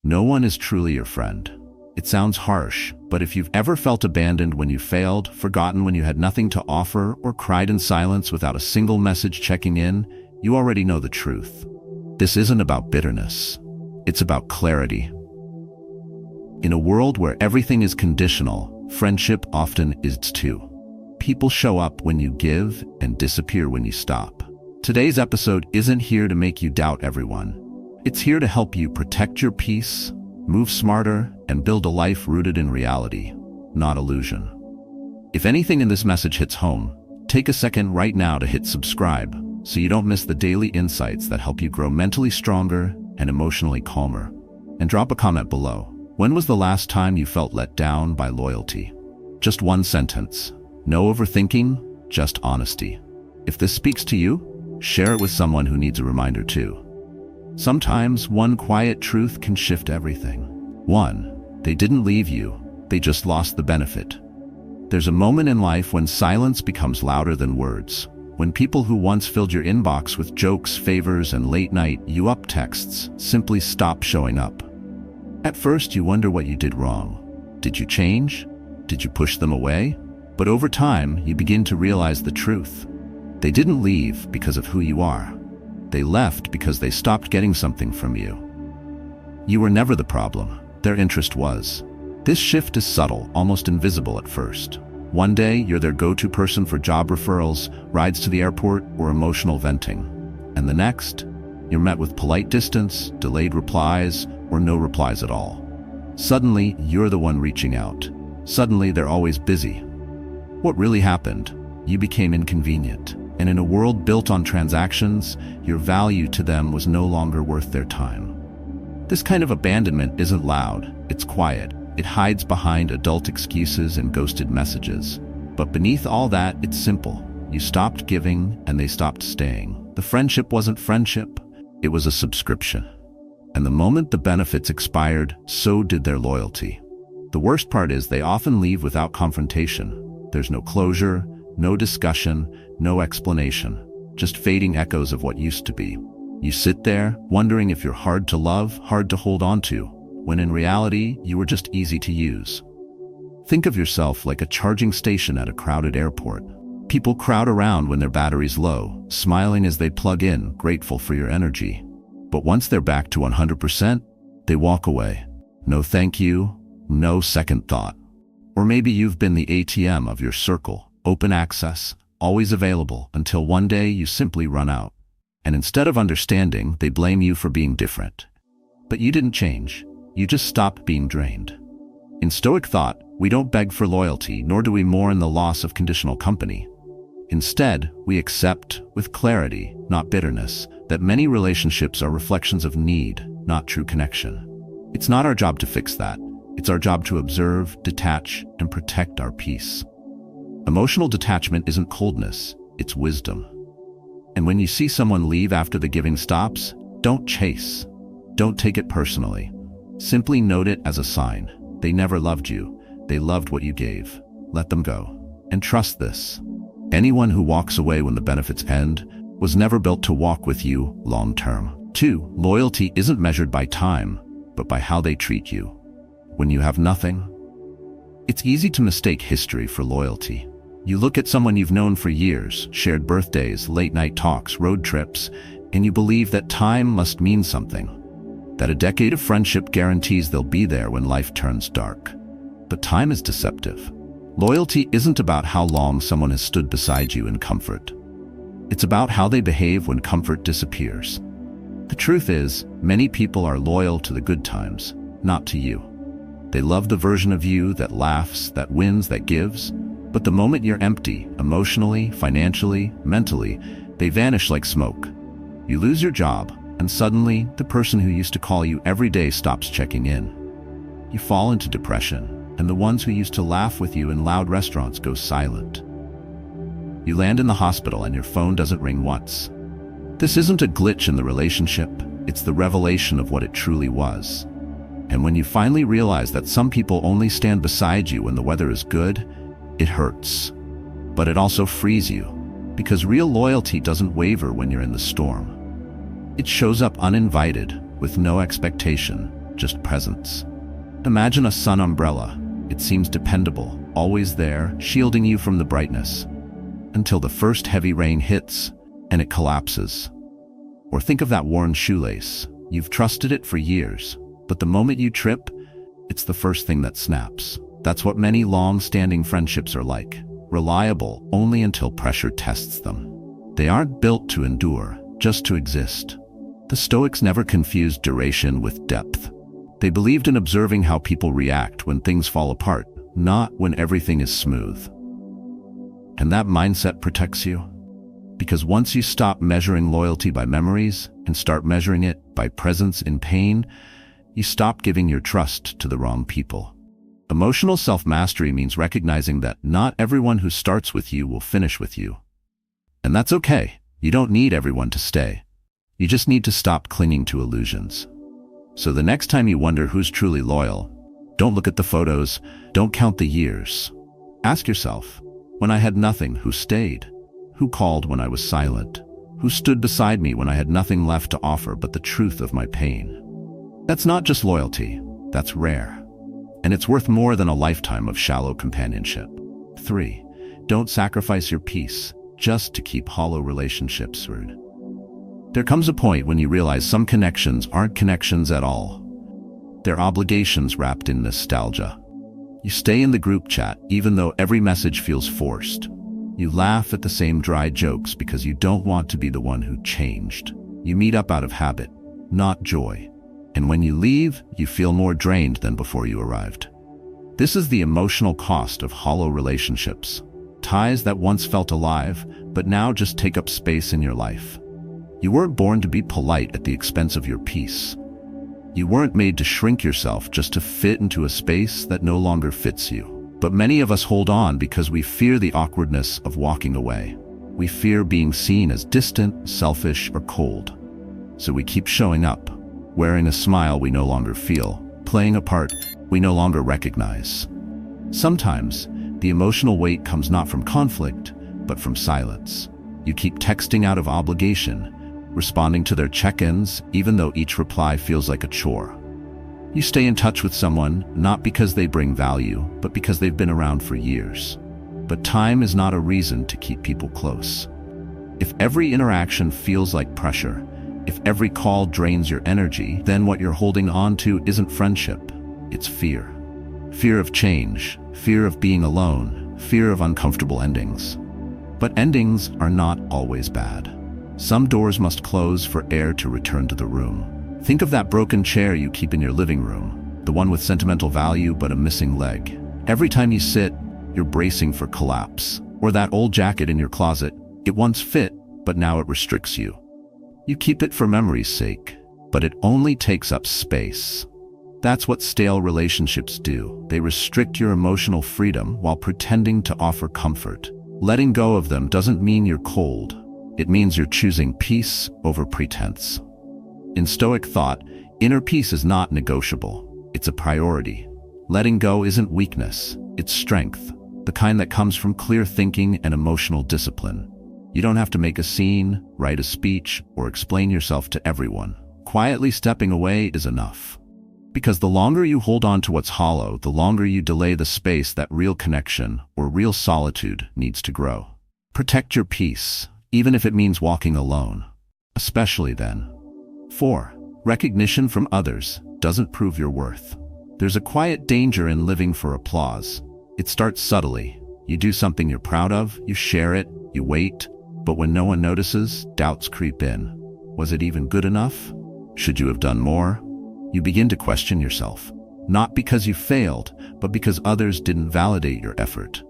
No one is truly your friend. It sounds harsh, but if you've ever felt abandoned when you failed, forgotten when you had nothing to offer, or cried in silence without a single message checking in, you already know the truth. This isn't about bitterness. It's about clarity. In a world where everything is conditional, friendship often is too. People show up when you give and disappear when you stop. Today's episode isn't here to make you doubt everyone. It's here to help you protect your peace, move smarter, and build a life rooted in reality, not illusion. If anything in this message hits home, take a second right now to hit subscribe so you don't miss the daily insights that help you grow mentally stronger and emotionally calmer. And drop a comment below. When was the last time you felt let down by loyalty? Just one sentence. No overthinking, just honesty. If this speaks to you, share it with someone who needs a reminder too. Sometimes one quiet truth can shift everything. 1. They didn't leave you, they just lost the benefit. There's a moment in life when silence becomes louder than words. When people who once filled your inbox with jokes, favors, and late-night you-up texts simply stop showing up. At first you wonder what you did wrong. Did you change? Did you push them away? But over time, you begin to realize the truth. They didn't leave because of who you are. They left because they stopped getting something from you. You were never the problem. Their interest was. This shift is subtle, almost invisible at first. One day, you're their go-to person for job referrals, rides to the airport, or emotional venting. And the next, you're met with polite distance, delayed replies, or no replies at all. Suddenly, you're the one reaching out. Suddenly, they're always busy. What really happened? You became inconvenient. And in a world built on transactions, your value to them was no longer worth their time. This kind of abandonment isn't loud, it's quiet. It hides behind adult excuses and ghosted messages. But beneath all that, it's simple. You stopped giving and they stopped staying. The friendship wasn't friendship, it was a subscription. And the moment the benefits expired, so did their loyalty. The worst part is they often leave without confrontation. There's no closure, no discussion, no explanation, just fading echoes of what used to be. You sit there, wondering if you're hard to love, hard to hold on to, when in reality, you were just easy to use. Think of yourself like a charging station at a crowded airport. People crowd around when their battery's low, smiling as they plug in, grateful for your energy. But once they're back to 100%, they walk away. No thank you, no second thought. Or maybe you've been the ATM of your circle, open access, always available, until one day you simply run out. And instead of understanding, they blame you for being different. But you didn't change. You just stopped being drained. In Stoic thought, we don't beg for loyalty, nor do we mourn the loss of conditional company. Instead, we accept, with clarity, not bitterness, that many relationships are reflections of need, not true connection. It's not our job to fix that. It's our job to observe, detach, and protect our peace. Emotional detachment isn't coldness, it's wisdom. And when you see someone leave after the giving stops, don't chase. Don't take it personally. Simply note it as a sign. They never loved you. They loved what you gave. Let them go. And trust this. Anyone who walks away when the benefits end was never built to walk with you long term. 2. Loyalty isn't measured by time, but by how they treat you. When you have nothing, it's easy to mistake history for loyalty. You look at someone you've known for years, shared birthdays, late-night talks, road trips, and you believe that time must mean something. That a decade of friendship guarantees they'll be there when life turns dark. But time is deceptive. Loyalty isn't about how long someone has stood beside you in comfort. It's about how they behave when comfort disappears. The truth is, many people are loyal to the good times, not to you. They love the version of you that laughs, that wins, that gives. But the moment you're empty, emotionally, financially, mentally, they vanish like smoke. You lose your job, and suddenly, the person who used to call you every day stops checking in. You fall into depression, and the ones who used to laugh with you in loud restaurants go silent. You land in the hospital and your phone doesn't ring once. This isn't a glitch in the relationship, it's the revelation of what it truly was. And when you finally realize that some people only stand beside you when the weather is good, it hurts. But it also frees you, because real loyalty doesn't waver when you're in the storm. It shows up uninvited, with no expectation, just presence. Imagine a sun umbrella. It seems dependable, always there, shielding you from the brightness, until the first heavy rain hits and it collapses. Or think of that worn shoelace. You've trusted it for years, but the moment you trip, it's the first thing that snaps. That's what many long-standing friendships are like, reliable only until pressure tests them. They aren't built to endure, just to exist. The Stoics never confused duration with depth. They believed in observing how people react when things fall apart, not when everything is smooth. And that mindset protects you. Because once you stop measuring loyalty by memories and start measuring it by presence in pain, you stop giving your trust to the wrong people. Emotional self-mastery means recognizing that not everyone who starts with you will finish with you. And that's okay. You don't need everyone to stay. You just need to stop clinging to illusions. So the next time you wonder who's truly loyal, don't look at the photos, don't count the years. Ask yourself, when I had nothing, who stayed? Who called when I was silent? Who stood beside me when I had nothing left to offer but the truth of my pain? That's not just loyalty, that's rare. And it's worth more than a lifetime of shallow companionship. 3. Don't sacrifice your peace just to keep hollow relationships rude. There comes a point when you realize some connections aren't connections at all. They're obligations wrapped in nostalgia. You stay in the group chat even though every message feels forced. You laugh at the same dry jokes because you don't want to be the one who changed. You meet up out of habit, not joy. And when you leave, you feel more drained than before you arrived. This is the emotional cost of hollow relationships. Ties that once felt alive, but now just take up space in your life. You weren't born to be polite at the expense of your peace. You weren't made to shrink yourself just to fit into a space that no longer fits you. But many of us hold on because we fear the awkwardness of walking away. We fear being seen as distant, selfish, or cold. So we keep showing up, wearing a smile we no longer feel, playing a part we no longer recognize. Sometimes, the emotional weight comes not from conflict, but from silence. You keep texting out of obligation, responding to their check-ins even though each reply feels like a chore. You stay in touch with someone not because they bring value, but because they've been around for years. But time is not a reason to keep people close. If every interaction feels like pressure, if every call drains your energy, then what you're holding on to isn't friendship, it's fear. Fear of change, fear of being alone, fear of uncomfortable endings. But endings are not always bad. Some doors must close for air to return to the room. Think of that broken chair you keep in your living room, the one with sentimental value but a missing leg. Every time you sit, you're bracing for collapse. Or that old jacket in your closet, it once fit, but now it restricts you. You keep it for memory's sake, but it only takes up space. That's what stale relationships do. They restrict your emotional freedom while pretending to offer comfort. Letting go of them doesn't mean you're cold. It means you're choosing peace over pretense. In Stoic thought, inner peace is not negotiable. It's a priority. Letting go isn't weakness, it's strength, the kind that comes from clear thinking and emotional discipline. You don't have to make a scene, write a speech, or explain yourself to everyone. Quietly stepping away is enough. Because the longer you hold on to what's hollow, the longer you delay the space that real connection or real solitude needs to grow. Protect your peace, even if it means walking alone, especially then. 4. Recognition from others doesn't prove your worth. There's a quiet danger in living for applause. It starts subtly. You do something you're proud of, you share it, you wait, but when no one notices, doubts creep in. Was it even good enough? Should you have done more? You begin to question yourself, not because you failed, but because others didn't validate your effort.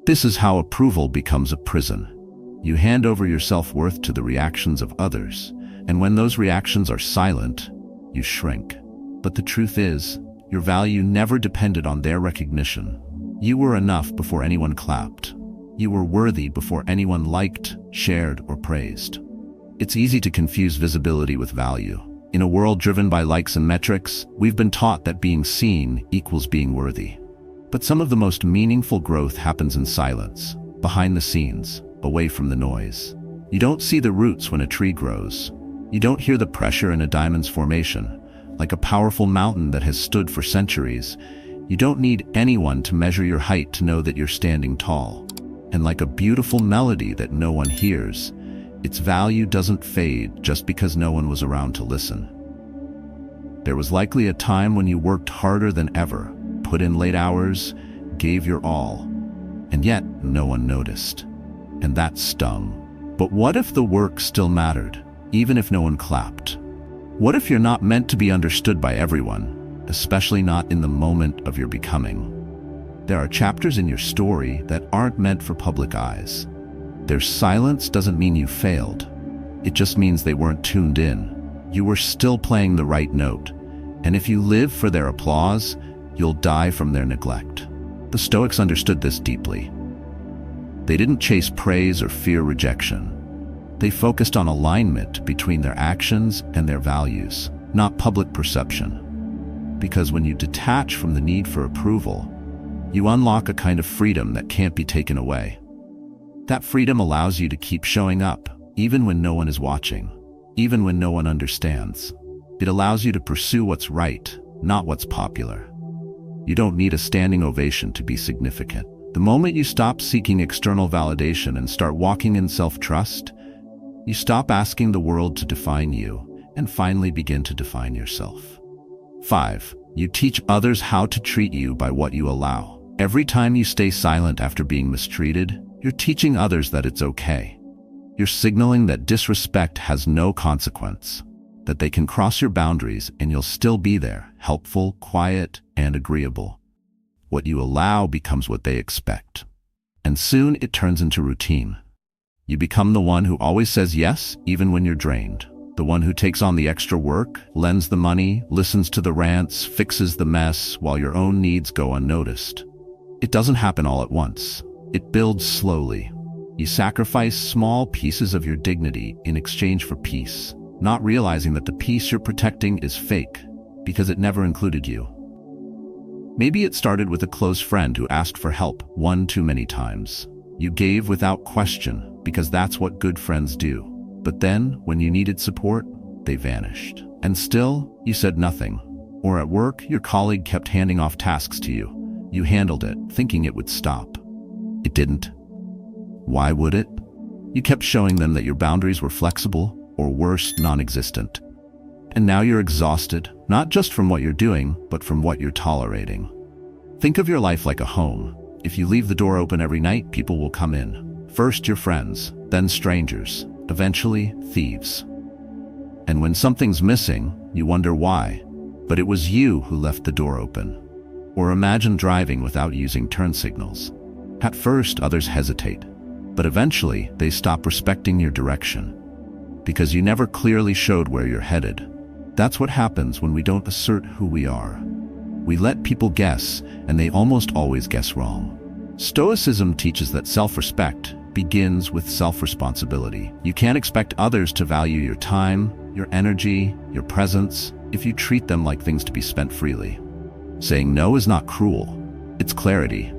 This is how approval becomes a prison. You hand over your self-worth to the reactions of others, and when those reactions are silent, you shrink. But the truth is, your value never depended on their recognition. You were enough before anyone clapped. You were worthy before anyone liked, shared, or praised. It's easy to confuse visibility with value. In a world driven by likes and metrics, we've been taught that being seen equals being worthy. But some of the most meaningful growth happens in silence, behind the scenes, away from the noise. You don't see the roots when a tree grows. You don't hear the pressure in a diamond's formation, like a powerful mountain that has stood for centuries. You don't need anyone to measure your height to know that you're standing tall. And like a beautiful melody that no one hears, its value doesn't fade just because no one was around to listen. There was likely a time when you worked harder than ever, put in late hours, gave your all, and yet no one noticed. And that stung. But what if the work still mattered, even if no one clapped? What if you're not meant to be understood by everyone, especially not in the moment of your becoming? There are chapters in your story that aren't meant for public eyes. Their silence doesn't mean you failed. It just means they weren't tuned in. You were still playing the right note. And if you live for their applause, you'll die from their neglect. The Stoics understood this deeply. They didn't chase praise or fear rejection. They focused on alignment between their actions and their values, not public perception. Because when you detach from the need for approval, you unlock a kind of freedom that can't be taken away. That freedom allows you to keep showing up, even when no one is watching, even when no one understands. It allows you to pursue what's right, not what's popular. You don't need a standing ovation to be significant. The moment you stop seeking external validation and start walking in self-trust, you stop asking the world to define you and finally begin to define yourself. 5. You teach others how to treat you by what you allow. Every time you stay silent after being mistreated, you're teaching others that it's okay. You're signaling that disrespect has no consequence, that they can cross your boundaries and you'll still be there, helpful, quiet, and agreeable. What you allow becomes what they expect. And soon it turns into routine. You become the one who always says yes, even when you're drained. The one who takes on the extra work, lends the money, listens to the rants, fixes the mess, while your own needs go unnoticed. It doesn't happen all at once. It builds slowly. You sacrifice small pieces of your dignity in exchange for peace, not realizing that the peace you're protecting is fake, because it never included you. Maybe it started with a close friend who asked for help one too many times. You gave without question, because that's what good friends do. But then, when you needed support, they vanished. And still, you said nothing. Or at work, your colleague kept handing off tasks to you. You handled it, thinking it would stop. It didn't. Why would it? You kept showing them that your boundaries were flexible, or worse, non-existent. And now you're exhausted, not just from what you're doing, but from what you're tolerating. Think of your life like a home. If you leave the door open every night, people will come in. First your friends, then strangers, eventually thieves. And when something's missing, you wonder why. But it was you who left the door open. Or imagine driving without using turn signals. At first, others hesitate, but eventually they stop respecting your direction, because you never clearly showed where you're headed. That's what happens when we don't assert who we are. We let people guess, and they almost always guess wrong. Stoicism teaches that self-respect begins with self-responsibility. You can't expect others to value your time, your energy, your presence, if you treat them like things to be spent freely. Saying no is not cruel, it's clarity.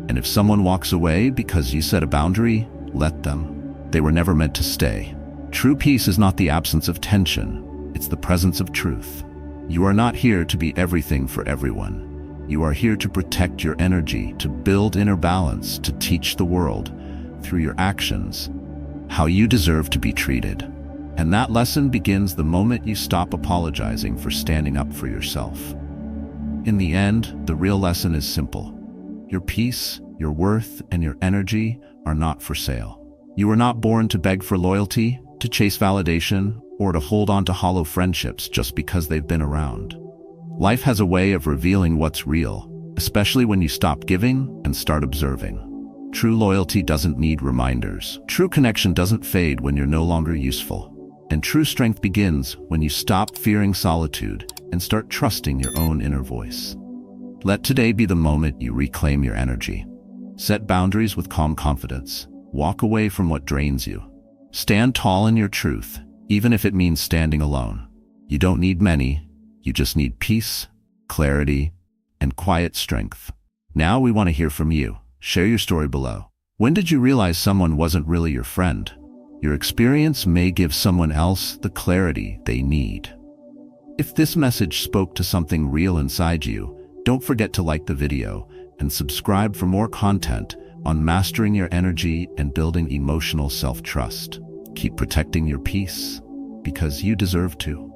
And if someone walks away because you set a boundary, let them. They were never meant to stay. True peace is not the absence of tension, it's the presence of truth. You are not here to be everything for everyone. You are here to protect your energy, to build inner balance, to teach the world, through your actions, how you deserve to be treated. And that lesson begins the moment you stop apologizing for standing up for yourself. In the end, the real lesson is simple. Your peace, your worth, and your energy are not for sale. You were not born to beg for loyalty, to chase validation, or to hold on to hollow friendships just because they've been around. Life has a way of revealing what's real, especially when you stop giving and start observing. True loyalty doesn't need reminders. True connection doesn't fade when you're no longer useful. And true strength begins when you stop fearing solitude and start trusting your own inner voice. Let today be the moment you reclaim your energy. Set boundaries with calm confidence. Walk away from what drains you. Stand tall in your truth, even if it means standing alone. You don't need many, you just need peace, clarity, and quiet strength. Now we want to hear from you. Share your story below. When did you realize someone wasn't really your friend? Your experience may give someone else the clarity they need. If this message spoke to something real inside you, don't forget to like the video and subscribe for more content on mastering your energy and building emotional self-trust. Keep protecting your peace, because you deserve to.